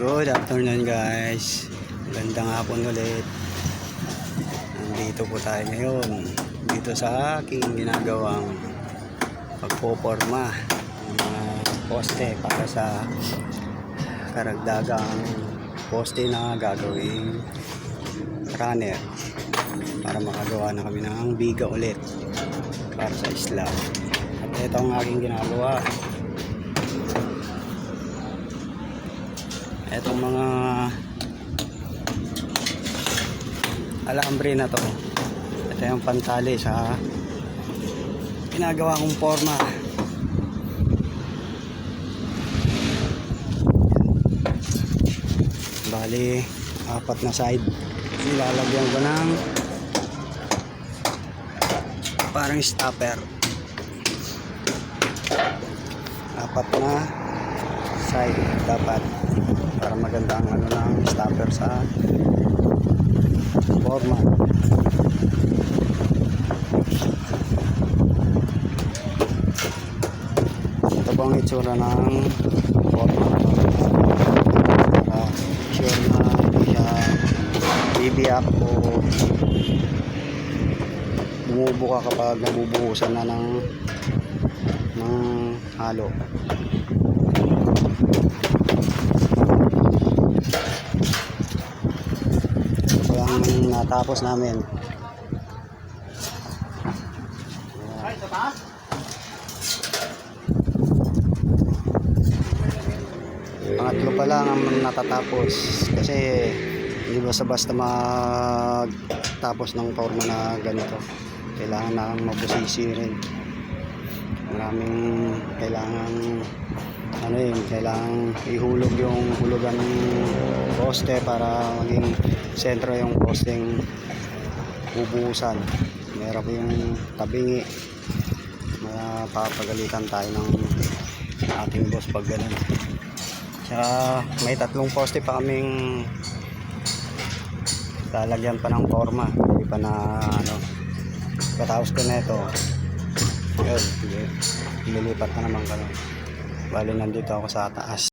Good afternoon guys. Magandang hapon ulit. Nandito po tayo ngayon dito sa aking ginagawang pagpoporma ng mga poste para sa karagdagang poste na gagawing runner para makagawa na kami ng biga ulit para sa slab. At ito ang aking ginagawa. Etong mga alambre na to, ito yung pantali sa ginagawa kong forma. Bali, 4 na side. Nilalagyan ko ng parang stopper. 4 na side dapat para maganda ang ng stopper sa forma. Ito po ang itsura ng forma para sure na hindi siya bibiyak o bumubuka kapag nabubuhusan na ng halo. Natapos namin. Pangatlo pa lang ang natatapos kasi hindi basta-basta magtapos ng forma na ganito. Kailangan na mabusisi rin. Maraming kailangan ihulog yung hulugan ng poste para maging sentro yung posteng bubuhusan. Meron po yung tabingi, mapapagalitan tayo ng ating boss pag ganun. Tsaka may 3 poste pa kaming lalagyan pa ng forma, hindi pa na katapos ko na ito. Lilipat na naman kami. Bali nandito ako sa taas.